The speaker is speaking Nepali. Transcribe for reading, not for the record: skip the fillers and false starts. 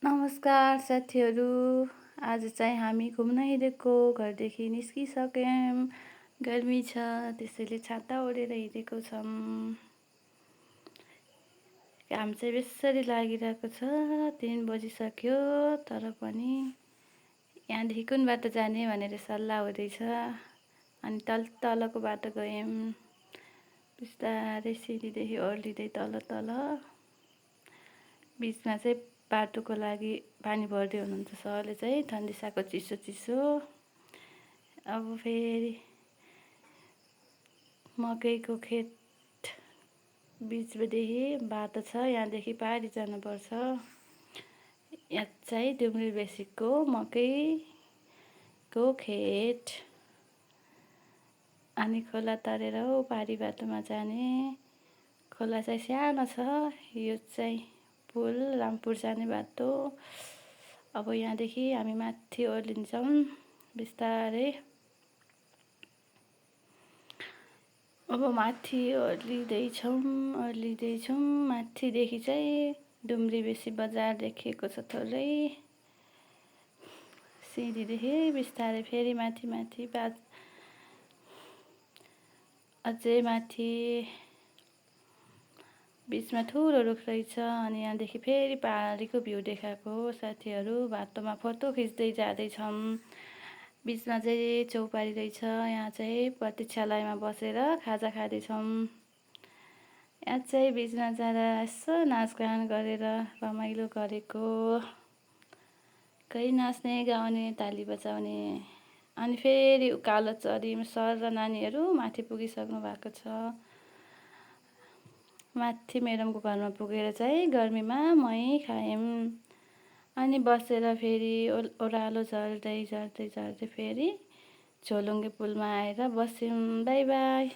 नमस्कार साथीहरू। आज चाहिँ हामी घुम्न हिँडेको घरदेखि निस्किसक्यौँ। गर्मी छ त्यसैले छाता ओढेर हिँडेको छौँ। काम चाहिँ बेसरी लागिरहेको छ। 3 बजिसक्यो तर पनि यहाँदेखि कुन बाटो जाने भनेर सल्लाह हुँदैछ। अनि तलको बाटो गयौँ। बिस्तारै सिँढीदेखि ओर्लिँदै तल बिचमा चाहिँ बाटोको लागि पानी भर्दै हुनुहुन्छ सरले चाहिँ ठन्डिसाको चिसो चिसो। अब फेरि मकैको खेत बिचदेखि बाटो छ, यहाँदेखि पारी जानुपर्छ। यहाँ चाहिँ डुम्री बेसीको मकैको खेत। अनि खोला तरेर पारी बाटोमा जाने। खोला चाहिँ सानो छ। यो चाहिँ पुल रामपुर जाने बाटो। अब यहाँदेखि हामी माथि ओर्लिन्छौँ बिस्तारै। अब माथि ओर्लिँदैछौँ। माथिदेखि चाहिँ डुम्री बेसी बजार देखिएको छ थोरै। सिँढीदेखि बिस्तारै फेरि माथि अझै माथि बिचमा ठुलो रुख रहेछ। अनि यहाँदेखि फेरि पहाडीको भ्यू देखाएको साथीहरू। बाटोमा फोटो खिच्दै जाँदैछौँ। बिचमा चाहिँ चौपारी रहेछ। यहाँ चाहिँ प्रतीक्षालयमा बसेर खाजा खाँदैछौँ। यहाँ चाहिँ बिचमा जाँदा यसो नाचगान गरेर रमाइलो गरेको। कोही नाच्ने गाउने ताली बजाउने। अनि फेरि उकालो चढ्यौँ। सर र नानीहरू माथि पुगिसक्नु भएको छ। माथि मेडमको घरमा पुगेर चाहिँ गर्मीमा मही खायौँ। अनि बसेर फेरि ओह्रालो झर्दै फेरि झोलुङ्गे पुलमा आएर बस्यौँ। By by.